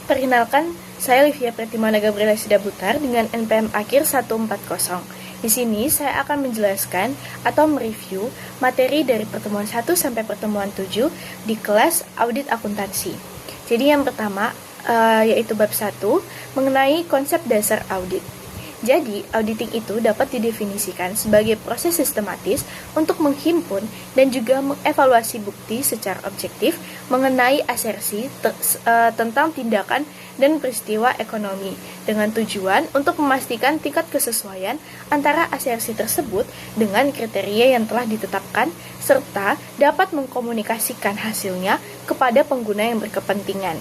Perkenalkan, saya Livia Pretimana Gabriela Sidabutar dengan NPM akhir 140. Di sini saya akan menjelaskan atau mereview materi dari pertemuan 1 sampai pertemuan 7 di kelas audit akuntansi. Jadi yang pertama yaitu bab 1 mengenai konsep dasar audit. Jadi, auditing itu dapat didefinisikan sebagai proses sistematis untuk menghimpun dan juga mengevaluasi bukti secara objektif mengenai asersi tentang tindakan dan peristiwa ekonomi dengan tujuan untuk memastikan tingkat kesesuaian antara asersi tersebut dengan kriteria yang telah ditetapkan serta dapat mengkomunikasikan hasilnya kepada pengguna yang berkepentingan.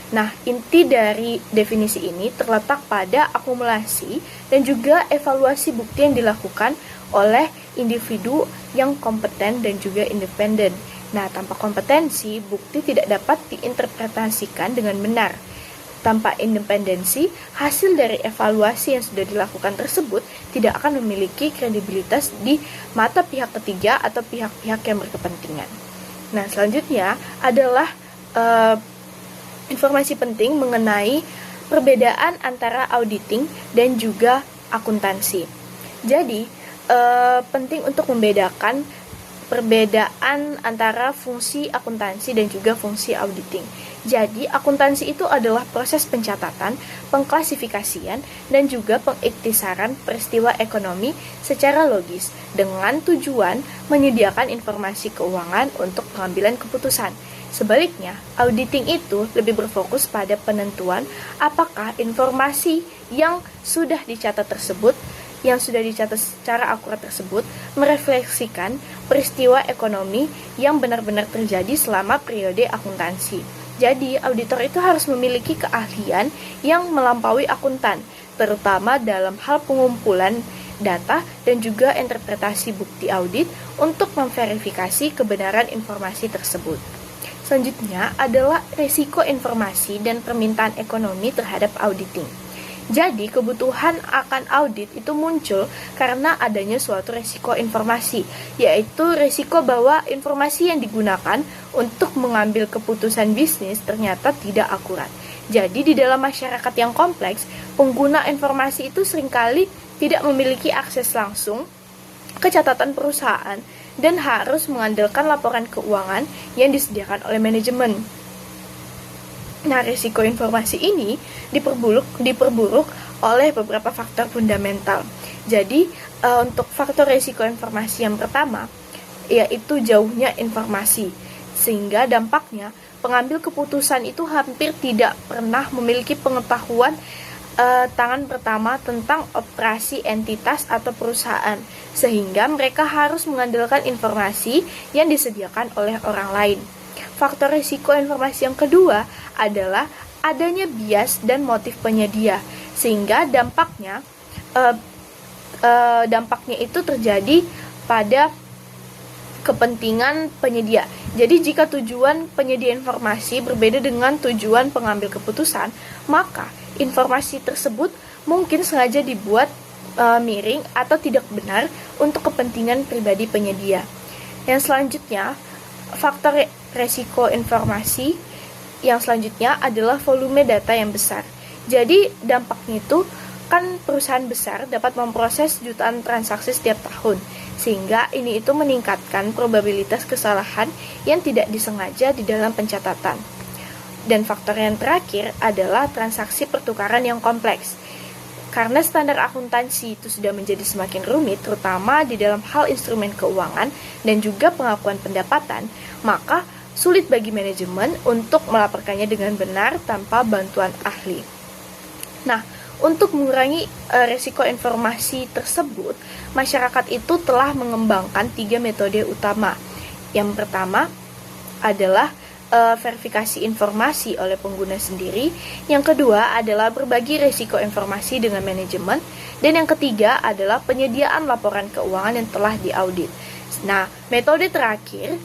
Nah, inti dari definisi ini terletak pada akumulasi dan juga evaluasi bukti yang dilakukan oleh individu yang kompeten dan juga independen. Nah, tanpa kompetensi, bukti tidak dapat diinterpretasikan dengan benar. Tanpa independensi, hasil dari evaluasi yang sudah dilakukan tersebut tidak akan memiliki kredibilitas di mata pihak ketiga atau pihak-pihak yang berkepentingan. Nah, selanjutnya adalah informasi penting mengenai perbedaan antara auditing dan juga akuntansi. Jadi, penting untuk membedakan perbedaan antara fungsi akuntansi dan juga fungsi auditing. Jadi, akuntansi itu adalah proses pencatatan, pengklasifikasian, dan juga pengiktisaran peristiwa ekonomi secara logis dengan tujuan menyediakan informasi keuangan untuk pengambilan keputusan. Sebaliknya, auditing itu lebih berfokus pada penentuan apakah informasi yang sudah dicatat secara akurat tersebut merefleksikan peristiwa ekonomi yang benar-benar terjadi selama periode akuntansi. Jadi, auditor itu harus memiliki keahlian yang melampaui akuntan, terutama dalam hal pengumpulan data dan juga interpretasi bukti audit untuk memverifikasi kebenaran informasi tersebut. Selanjutnya adalah risiko informasi dan permintaan ekonomi terhadap auditing. Jadi, kebutuhan akan audit itu muncul karena adanya suatu risiko informasi, yaitu risiko bahwa informasi yang digunakan untuk mengambil keputusan bisnis ternyata tidak akurat. Jadi, di dalam masyarakat yang kompleks, pengguna informasi itu seringkali tidak memiliki akses langsung ke catatan perusahaan dan harus mengandalkan laporan keuangan yang disediakan oleh manajemen. Nah, risiko informasi ini diperburuk oleh beberapa faktor fundamental. Jadi, untuk faktor risiko informasi yang pertama, yaitu jauhnya informasi, sehingga dampaknya pengambil keputusan itu hampir tidak pernah memiliki pengetahuan tangan pertama tentang operasi entitas atau perusahaan, sehingga mereka harus mengandalkan informasi yang disediakan oleh orang lain. Faktor risiko informasi yang kedua adalah adanya bias dan motif penyedia, sehingga dampaknya itu terjadi pada kepentingan penyedia. Jadi jika tujuan penyedia informasi berbeda dengan tujuan pengambil keputusan, maka informasi tersebut mungkin sengaja dibuat miring atau tidak benar untuk kepentingan pribadi penyedia. Yang selanjutnya, faktor resiko informasi yang selanjutnya adalah volume data yang besar. Jadi dampaknya itu kan perusahaan besar dapat memproses jutaan transaksi setiap tahun, sehingga ini itu meningkatkan probabilitas kesalahan yang tidak disengaja di dalam pencatatan. Dan faktor yang terakhir adalah transaksi pertukaran yang kompleks. Karena standar akuntansi itu sudah menjadi semakin rumit, terutama di dalam hal instrumen keuangan dan juga pengakuan pendapatan, maka sulit bagi manajemen untuk melaporkannya dengan benar tanpa bantuan ahli. Nah, untuk mengurangi risiko informasi tersebut, masyarakat itu telah mengembangkan 3 metode utama. Yang pertama adalah verifikasi informasi oleh pengguna sendiri. Yang kedua adalah berbagi risiko informasi dengan manajemen. Dan yang ketiga adalah penyediaan laporan keuangan yang telah diaudit. Nah, metode terakhir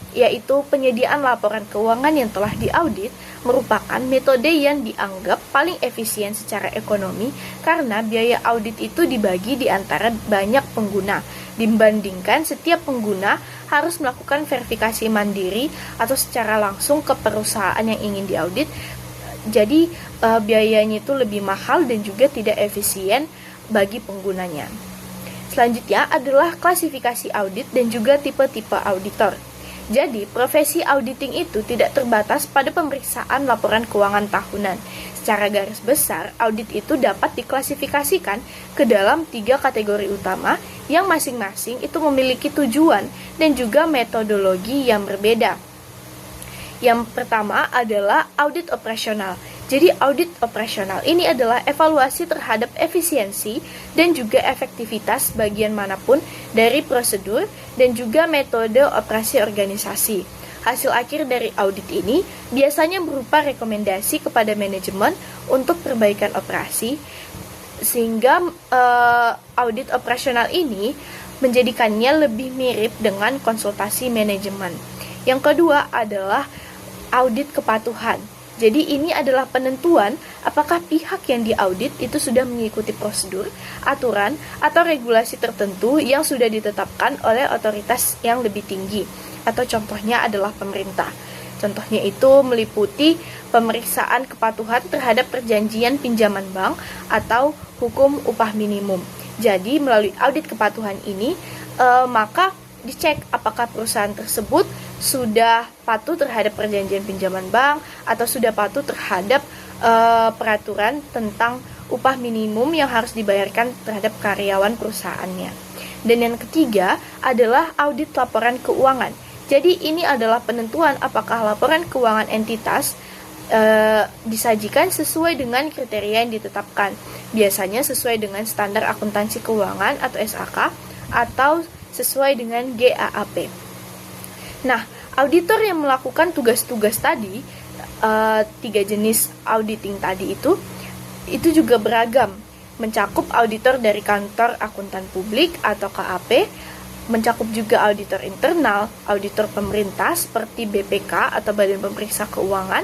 yaitu penyediaan laporan keuangan yang telah diaudit merupakan metode yang dianggap paling efisien secara ekonomi karena biaya audit itu dibagi di antara banyak pengguna dibandingkan setiap pengguna harus melakukan verifikasi mandiri atau secara langsung ke perusahaan yang ingin diaudit Jadi biayanya itu lebih mahal dan juga tidak efisien bagi penggunanya. Selanjutnya adalah klasifikasi audit dan juga tipe-tipe auditor. Jadi, profesi auditing itu tidak terbatas pada pemeriksaan laporan keuangan tahunan. Secara garis besar, audit itu dapat diklasifikasikan ke dalam 3 kategori utama yang masing-masing itu memiliki tujuan dan juga metodologi yang berbeda. Yang pertama adalah audit operasional. Jadi audit operasional ini adalah evaluasi terhadap efisiensi dan juga efektivitas bagian manapun dari prosedur dan juga metode operasi organisasi. Hasil akhir dari audit ini biasanya berupa rekomendasi kepada manajemen untuk perbaikan operasi, sehingga audit operasional ini menjadikannya lebih mirip dengan konsultasi manajemen. Yang kedua adalah audit kepatuhan. Jadi ini adalah penentuan apakah pihak yang diaudit itu sudah mengikuti prosedur, aturan, atau regulasi tertentu yang sudah ditetapkan oleh otoritas yang lebih tinggi, atau contohnya adalah pemerintah. Contohnya itu meliputi pemeriksaan kepatuhan terhadap perjanjian pinjaman bank atau hukum upah minimum. Jadi melalui audit kepatuhan ini, maka dicek apakah perusahaan tersebut sudah patuh terhadap perjanjian pinjaman bank atau sudah patuh terhadap peraturan tentang upah minimum yang harus dibayarkan terhadap karyawan perusahaannya. Dan yang ketiga adalah audit laporan keuangan. Jadi ini adalah penentuan apakah laporan keuangan entitas disajikan sesuai dengan kriteria yang ditetapkan. Biasanya sesuai dengan standar akuntansi keuangan atau SAK atau sesuai dengan GAAP. Nah, auditor yang melakukan tugas-tugas tadi, 3 jenis auditing tadi itu juga beragam, mencakup auditor dari kantor akuntan publik atau KAP, mencakup juga auditor internal, auditor pemerintah seperti BPK atau Badan Pemeriksa Keuangan,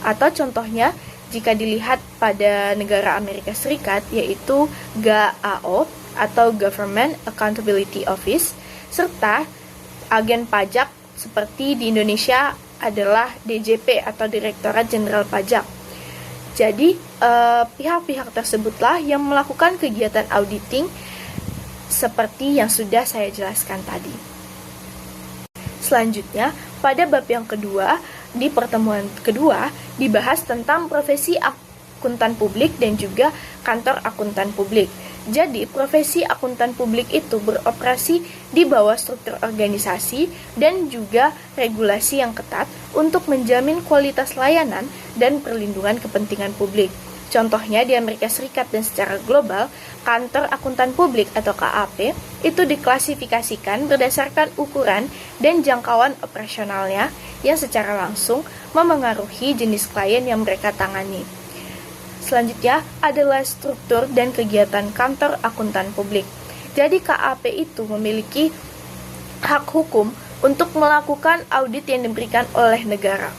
atau contohnya jika dilihat pada negara Amerika Serikat yaitu GAO atau Government Accountability Office, serta agen pajak seperti di Indonesia adalah DJP atau Direktorat Jenderal Pajak. Jadi, pihak-pihak tersebutlah yang melakukan kegiatan auditing seperti yang sudah saya jelaskan tadi. Selanjutnya, pada bab yang kedua, di pertemuan kedua, dibahas tentang profesi akuntan publik dan juga kantor akuntan publik. Jadi, profesi akuntan publik itu beroperasi di bawah struktur organisasi dan juga regulasi yang ketat untuk menjamin kualitas layanan dan perlindungan kepentingan publik. Contohnya di Amerika Serikat dan secara global, kantor akuntan publik atau KAP itu diklasifikasikan berdasarkan ukuran dan jangkauan operasionalnya yang secara langsung memengaruhi jenis klien yang mereka tangani. Selanjutnya adalah struktur dan kegiatan kantor akuntan publik. Jadi KAP itu memiliki hak hukum untuk melakukan audit yang diberikan oleh negara.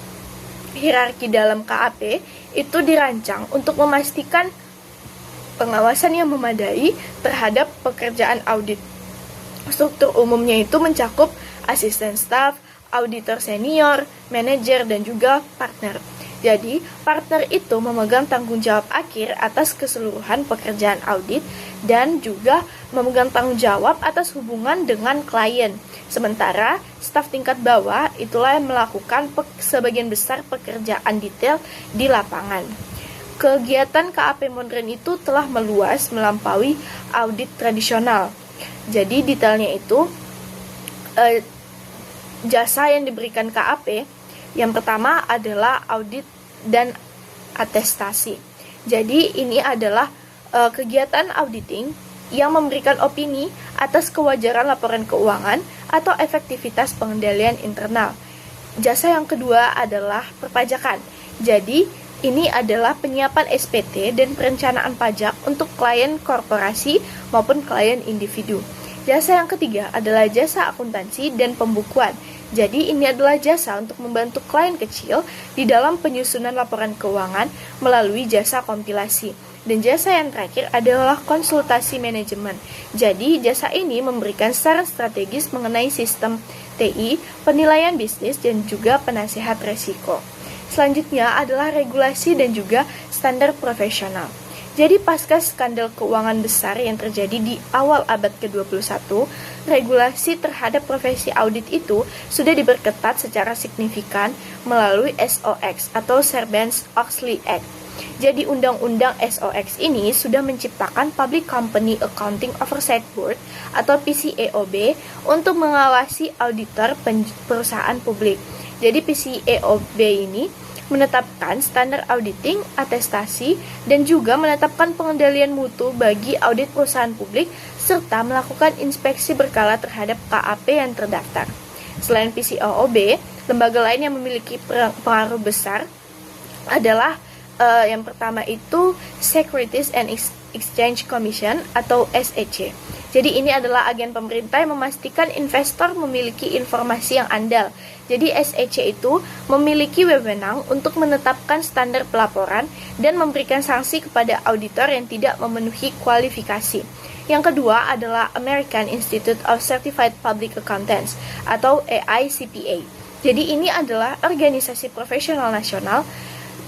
Hierarki dalam KAP itu dirancang untuk memastikan pengawasan yang memadai terhadap pekerjaan audit. Struktur umumnya itu mencakup asisten staf, auditor senior, manajer, dan juga partner. Jadi, partner itu memegang tanggung jawab akhir atas keseluruhan pekerjaan audit dan juga memegang tanggung jawab atas hubungan dengan klien. Sementara, staf tingkat bawah itulah yang melakukan sebagian besar pekerjaan detail di lapangan. Kegiatan KAP modern itu telah meluas melampaui audit tradisional. Jadi, detailnya itu jasa yang diberikan KAP yang pertama adalah audit dan atestasi. Jadi ini adalah kegiatan auditing yang memberikan opini atas kewajaran laporan keuangan atau efektivitas pengendalian internal. Jasa yang kedua adalah perpajakan. Jadi ini adalah penyiapan SPT dan perencanaan pajak untuk klien korporasi maupun klien individu. Jasa yang ketiga adalah jasa akuntansi dan pembukuan. Jadi ini adalah jasa untuk membantu klien kecil di dalam penyusunan laporan keuangan melalui jasa kompilasi. Dan jasa yang terakhir adalah konsultasi manajemen. Jadi jasa ini memberikan saran strategis mengenai sistem TI, penilaian bisnis, dan juga penasehat resiko. Selanjutnya adalah regulasi dan juga standar profesional. Jadi pasca skandal keuangan besar yang terjadi di awal abad ke-21, regulasi terhadap profesi audit itu sudah diperketat secara signifikan melalui SOX atau Sarbanes-Oxley Act. Jadi undang-undang SOX ini sudah menciptakan Public Company Accounting Oversight Board atau PCAOB untuk mengawasi auditor perusahaan publik. Jadi PCAOB ini menetapkan standar auditing, atestasi, dan juga menetapkan pengendalian mutu bagi audit perusahaan publik serta melakukan inspeksi berkala terhadap KAP yang terdaftar. Selain PCAOB, lembaga lain yang memiliki pengaruh besar adalah yang pertama itu Securities and Exchange Commission atau SEC. Jadi ini adalah agen pemerintah yang memastikan investor memiliki informasi yang andal. Jadi SEC itu memiliki wewenang untuk menetapkan standar pelaporan dan memberikan sanksi kepada auditor yang tidak memenuhi kualifikasi. Yang kedua adalah American Institute of Certified Public Accountants atau AICPA. Jadi ini adalah organisasi profesional nasional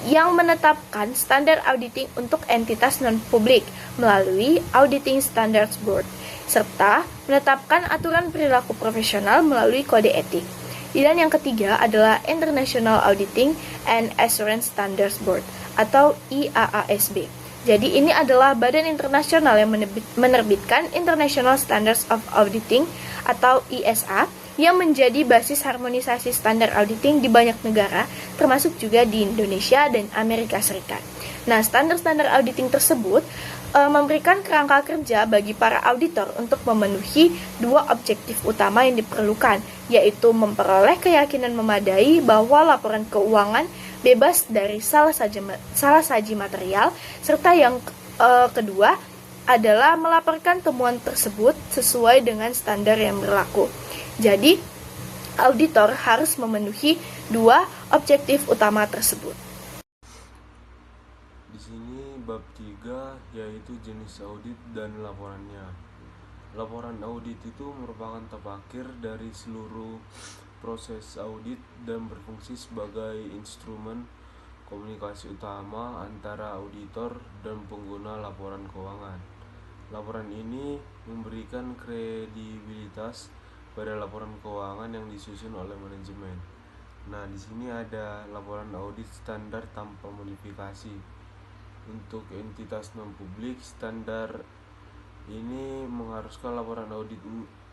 yang menetapkan standar auditing untuk entitas non-publik melalui Auditing Standards Board, serta menetapkan aturan perilaku profesional melalui kode etik. Dan yang ketiga adalah International Auditing and Assurance Standards Board atau IAASB. Jadi ini adalah badan internasional yang menerbitkan International Standards of Auditing atau ISA yang menjadi basis harmonisasi standar auditing di banyak negara, termasuk juga di Indonesia dan Amerika Serikat. Nah, standar-standar auditing tersebut memberikan kerangka kerja bagi para auditor untuk memenuhi dua objektif utama yang diperlukan, yaitu memperoleh keyakinan memadai bahwa laporan keuangan bebas dari salah saji material, serta yang kedua adalah melaporkan temuan tersebut sesuai dengan standar yang berlaku. Jadi, auditor harus memenuhi dua objektif utama tersebut. Di sini bab 3 yaitu jenis audit dan laporannya. Laporan audit itu merupakan tapakhir dari seluruh proses audit dan berfungsi sebagai instrumen komunikasi utama antara auditor dan pengguna laporan keuangan. Laporan ini memberikan kredibilitas pada laporan keuangan yang disusun oleh manajemen. Nah, di sini ada laporan audit standar tanpa modifikasi. Untuk entitas non-publik, standar ini mengharuskan laporan audit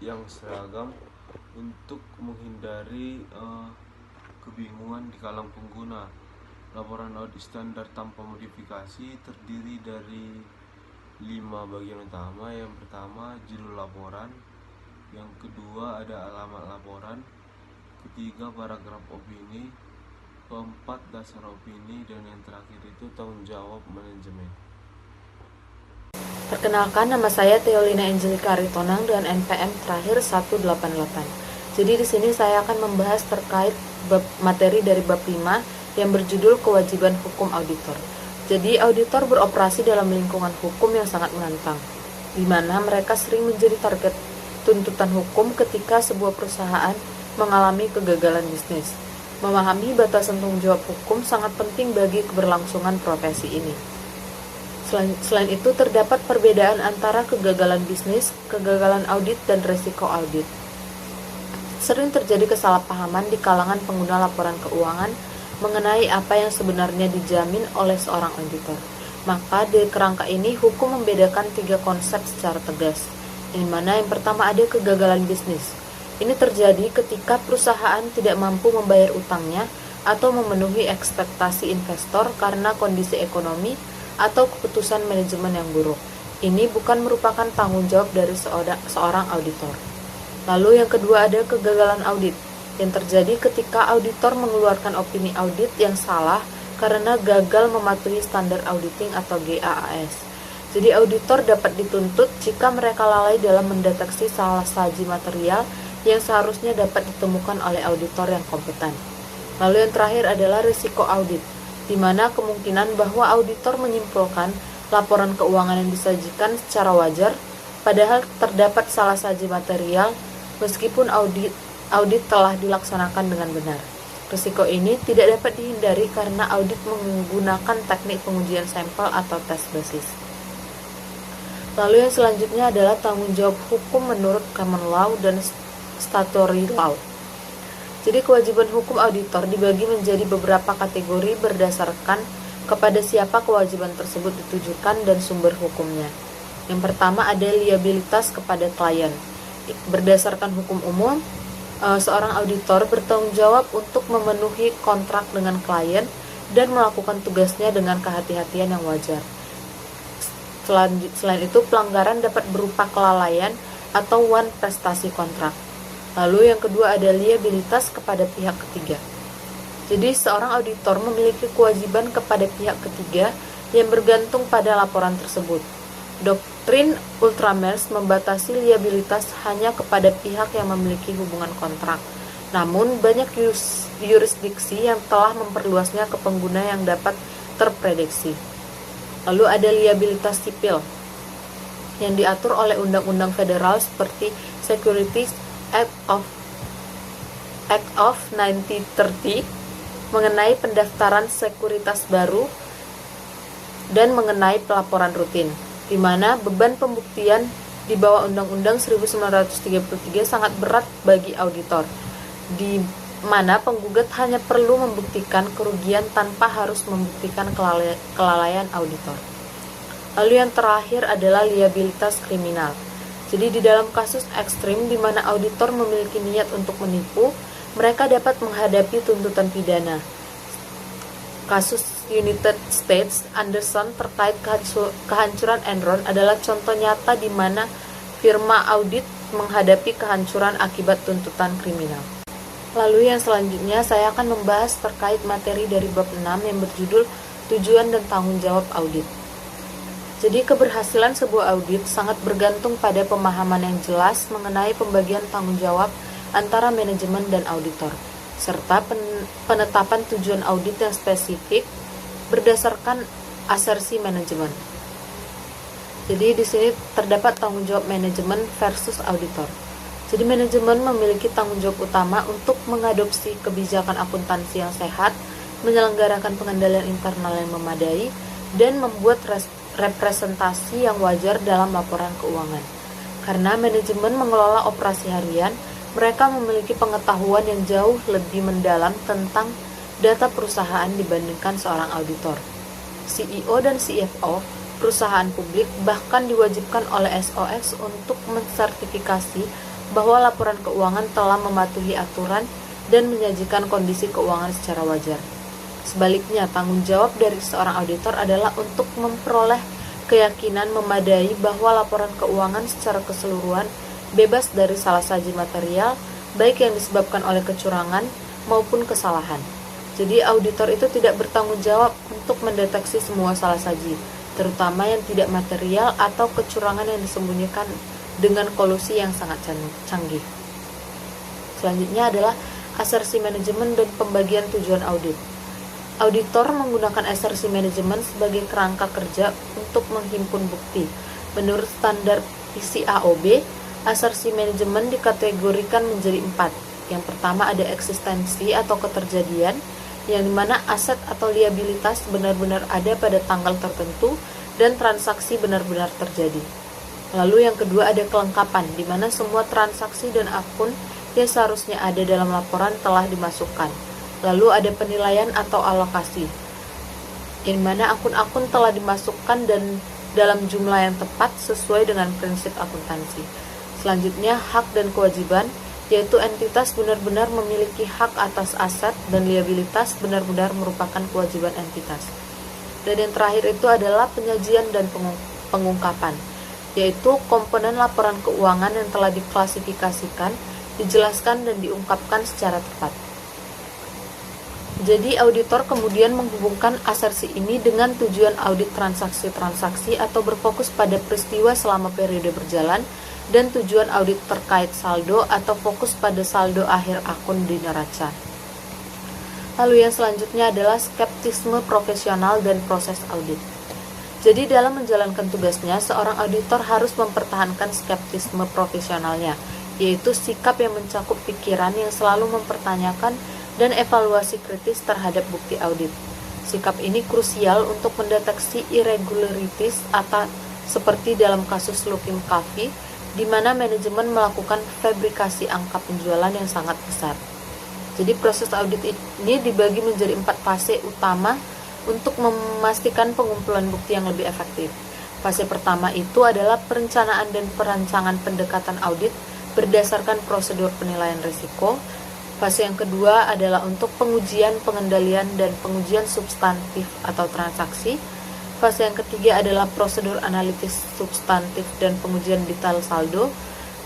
yang seragam untuk menghindari kebingungan di kalangan pengguna. Laporan audit standar tanpa modifikasi terdiri dari 5 bagian utama. Yang pertama, judul laporan. Yang kedua ada alamat laporan, ketiga paragraf opini, keempat dasar opini, dan yang terakhir itu tanggung jawab manajemen. Perkenalkan, nama saya Theolina Angelika Aritonang dengan NPM terakhir 188. Jadi di sini saya akan membahas terkait materi dari bab 5 yang berjudul kewajiban hukum auditor. Jadi auditor beroperasi dalam lingkungan hukum yang sangat menantang, di mana mereka sering menjadi target tuntutan hukum ketika sebuah perusahaan mengalami kegagalan bisnis. Memahami batasan tanggung jawab hukum sangat penting bagi keberlangsungan profesi ini. Selain itu, terdapat perbedaan antara kegagalan bisnis, kegagalan audit, dan resiko audit. Sering terjadi kesalahpahaman di kalangan pengguna laporan keuangan mengenai apa yang sebenarnya dijamin oleh seorang auditor. Maka di kerangka ini, hukum membedakan 3 konsep secara tegas. Yang mana yang pertama ada kegagalan bisnis. Ini terjadi ketika perusahaan tidak mampu membayar utangnya atau memenuhi ekspektasi investor karena kondisi ekonomi atau keputusan manajemen yang buruk. Ini bukan merupakan tanggung jawab dari seorang auditor. Lalu yang kedua ada kegagalan audit, yang terjadi ketika auditor mengeluarkan opini audit yang salah karena gagal mematuhi standar auditing atau GAAS. Jadi auditor dapat dituntut jika mereka lalai dalam mendeteksi salah saji material yang seharusnya dapat ditemukan oleh auditor yang kompeten. Lalu yang terakhir adalah risiko audit, di mana kemungkinan bahwa auditor menyimpulkan laporan keuangan yang disajikan secara wajar, padahal terdapat salah saji material meskipun audit telah dilaksanakan dengan benar. Risiko ini tidak dapat dihindari karena audit menggunakan teknik pengujian sampel atau tes basis. Lalu yang selanjutnya adalah tanggung jawab hukum menurut common law dan statutory law. Jadi kewajiban hukum auditor dibagi menjadi beberapa kategori berdasarkan kepada siapa kewajiban tersebut ditujukan dan sumber hukumnya. Yang pertama ada liabilitas kepada klien. Berdasarkan hukum umum, seorang auditor bertanggung jawab untuk memenuhi kontrak dengan klien dan melakukan tugasnya dengan kehati-hatian yang wajar. Selain itu, pelanggaran dapat berupa kelalaian atau wan prestasi kontrak. Lalu yang kedua ada liabilitas kepada pihak ketiga. Jadi seorang auditor memiliki kewajiban kepada pihak ketiga yang bergantung pada laporan tersebut. Doktrin Ultramarse membatasi liabilitas hanya kepada pihak yang memiliki hubungan kontrak. Namun banyak yurisdiksi yang telah memperluasnya ke pengguna yang dapat terprediksi. Lalu ada liabilitas sipil yang diatur oleh undang-undang federal seperti Securities Act of 1930 mengenai pendaftaran sekuritas baru dan mengenai pelaporan rutin, di mana beban pembuktian di bawah Undang-Undang 1933 sangat berat bagi auditor, di mana penggugat hanya perlu membuktikan kerugian tanpa harus membuktikan kelalaian auditor. Lalu yang terakhir adalah liabilitas kriminal. Jadi di dalam kasus ekstrim di mana auditor memiliki niat untuk menipu, mereka dapat menghadapi tuntutan pidana. Kasus United States Anderson terkait kehancuran Enron adalah contoh nyata di mana firma audit menghadapi kehancuran akibat tuntutan kriminal. Lalu yang selanjutnya saya akan membahas terkait materi dari bab 6 yang berjudul Tujuan dan Tanggung Jawab Audit. Jadi keberhasilan sebuah audit sangat bergantung pada pemahaman yang jelas mengenai pembagian tanggung jawab antara manajemen dan auditor, serta penetapan tujuan audit yang spesifik berdasarkan asersi manajemen. Jadi di sini terdapat tanggung jawab manajemen versus auditor. Jadi manajemen memiliki tanggung jawab utama untuk mengadopsi kebijakan akuntansi yang sehat, menyelenggarakan pengendalian internal yang memadai, dan membuat representasi yang wajar dalam laporan keuangan. Karena manajemen mengelola operasi harian, mereka memiliki pengetahuan yang jauh lebih mendalam tentang data perusahaan dibandingkan seorang auditor. CEO dan CFO perusahaan publik bahkan diwajibkan oleh SOX untuk mensertifikasi bahwa laporan keuangan telah mematuhi aturan dan menyajikan kondisi keuangan secara wajar. Sebaliknya, tanggung jawab dari seorang auditor adalah untuk memperoleh keyakinan memadai bahwa laporan keuangan secara keseluruhan bebas dari salah saji material, baik yang disebabkan oleh kecurangan maupun kesalahan. Jadi, auditor itu tidak bertanggung jawab untuk mendeteksi semua salah saji, terutama yang tidak material atau kecurangan yang disembunyikan dengan kolusi yang sangat canggih. Selanjutnya adalah asersi manajemen dan pembagian tujuan audit. Auditor menggunakan asersi manajemen sebagai kerangka kerja untuk menghimpun bukti. Menurut standar PCAOB, asersi manajemen dikategorikan menjadi 4. Yang pertama ada eksistensi atau keterjadian, yang dimana aset atau liabilitas benar-benar ada pada tanggal tertentu dan transaksi benar-benar terjadi. Lalu yang kedua ada kelengkapan, di mana semua transaksi dan akun yang seharusnya ada dalam laporan telah dimasukkan. Lalu ada penilaian atau alokasi, di mana akun-akun telah dimasukkan dan dalam jumlah yang tepat sesuai dengan prinsip akuntansi. Selanjutnya hak dan kewajiban, yaitu entitas benar-benar memiliki hak atas aset dan liabilitas benar-benar merupakan kewajiban entitas. Dan yang terakhir itu adalah penyajian dan pengungkapan, yaitu komponen laporan keuangan yang telah diklasifikasikan, dijelaskan dan diungkapkan secara tepat. Jadi auditor kemudian menghubungkan asersi ini dengan tujuan audit transaksi-transaksi atau berfokus pada peristiwa selama periode berjalan, dan tujuan audit terkait saldo atau fokus pada saldo akhir akun di neraca. Lalu yang selanjutnya adalah skeptisme profesional dan proses audit. Jadi dalam menjalankan tugasnya, seorang auditor harus mempertahankan skeptisme profesionalnya, yaitu sikap yang mencakup pikiran yang selalu mempertanyakan dan evaluasi kritis terhadap bukti audit. Sikap ini krusial untuk mendeteksi irregularities atau seperti dalam kasus Lukim Coffee, di mana manajemen melakukan fabrikasi angka penjualan yang sangat besar. Jadi proses audit ini dibagi menjadi 4 fase utama untuk memastikan pengumpulan bukti yang lebih efektif. Fase pertama itu adalah perencanaan dan perancangan pendekatan audit berdasarkan prosedur penilaian risiko. Fase yang kedua adalah untuk pengujian, pengendalian, dan pengujian substantif atau transaksi. Fase yang ketiga adalah prosedur analitis substantif dan pengujian detail saldo.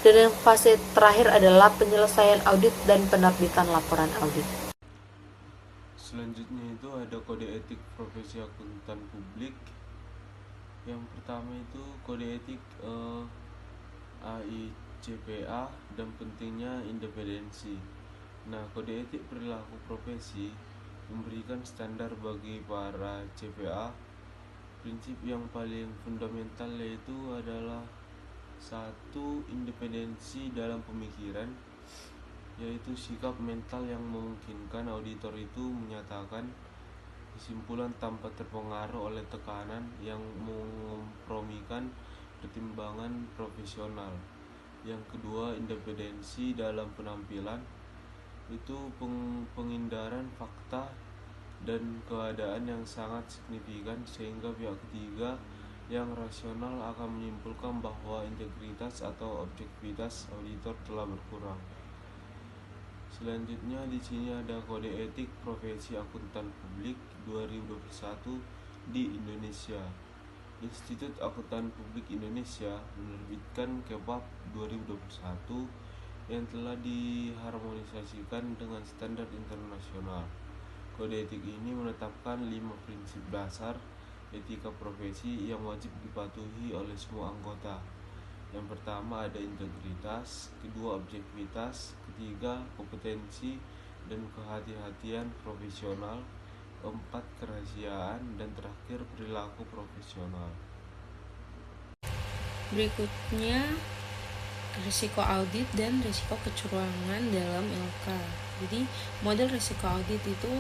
Dan yang fase terakhir adalah penyelesaian audit dan penerbitan laporan audit. Selanjutnya itu ada kode etik profesi akuntan publik. Yang pertama itu kode etik AICPA dan pentingnya independensi. Nah, kode etik perilaku profesi memberikan standar bagi para CPA. Prinsip yang paling fundamental yaitu adalah 1. Independensi dalam pemikiran, yaitu sikap mental yang memungkinkan auditor itu menyatakan kesimpulan tanpa terpengaruh oleh tekanan yang mengkompromikan pertimbangan profesional. Yang kedua, independensi dalam penampilan, itu penghindaran fakta dan keadaan yang sangat signifikan sehingga pihak ketiga yang rasional akan menyimpulkan bahwa integritas atau objektivitas auditor telah berkurang. Selanjutnya di sini ada kode etik profesi akuntan publik 2021 di Indonesia. Institut Akuntan Publik Indonesia menerbitkan KEPAP 2021 yang telah diharmonisasikan dengan standar internasional. Kode etik ini menetapkan 5 prinsip dasar etika profesi yang wajib dipatuhi oleh semua anggota. Yang pertama ada integritas, kedua objektivitas, ketiga kompetensi dan kehati-hatian profesional, keempat kerahasiaan, dan terakhir perilaku profesional. Berikutnya risiko audit dan risiko kecurangan dalam LK. Jadi model risiko audit itu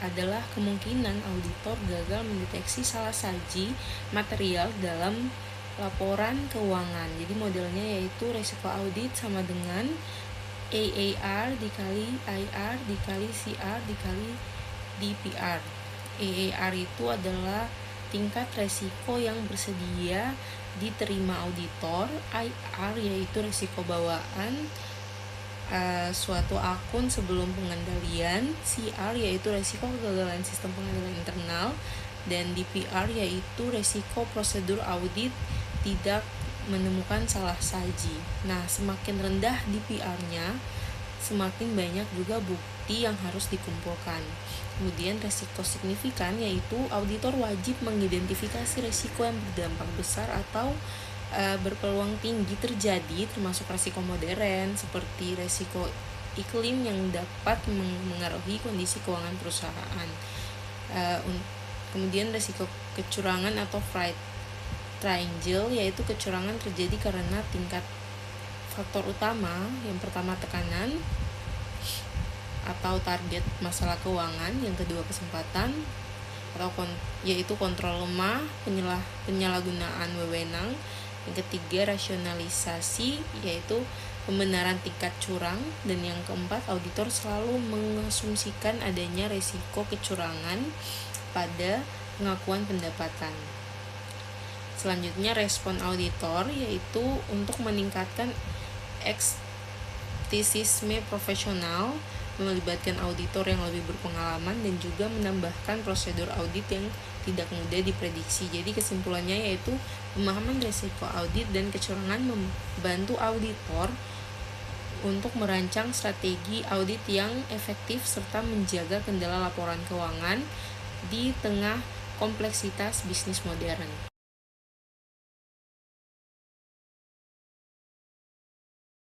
adalah kemungkinan auditor gagal mendeteksi salah saji material dalam laporan keuangan. Jadi modelnya yaitu risiko audit sama dengan AAR dikali IR dikali CR dikali DPR. AAR itu adalah tingkat resiko yang bersedia diterima auditor. IR yaitu risiko bawaan suatu akun sebelum pengendalian. CR yaitu risiko kegagalan sistem pengendalian internal, dan DPR yaitu risiko prosedur audit tidak menemukan salah saji. Nah, semakin rendah DPR-nya, semakin banyak juga bukti yang harus dikumpulkan. Kemudian risiko signifikan yaitu auditor wajib mengidentifikasi risiko yang berdampak besar atau berpeluang tinggi terjadi, termasuk risiko modern seperti risiko iklim yang dapat mengaruhi kondisi keuangan perusahaan. Kemudian risiko kecurangan atau Fried Triangle yaitu kecurangan terjadi karena tingkat faktor utama. Yang pertama tekanan atau target masalah keuangan, yang kedua kesempatan atau yaitu kontrol lemah, penyalahgunaan wewenang, yang ketiga rasionalisasi yaitu pembenaran tingkat curang, dan yang keempat auditor selalu mengasumsikan adanya risiko kecurangan pada pengakuan pendapatan. Selanjutnya respon auditor yaitu untuk meningkatkan ekspertisisme profesional, melibatkan auditor yang lebih berpengalaman, dan juga menambahkan prosedur audit yang tidak mudah diprediksi. Jadi kesimpulannya yaitu pemahaman risiko audit dan kecurangan membantu auditor untuk merancang strategi audit yang efektif serta menjaga kendala laporan keuangan di tengah kompleksitas bisnis modern.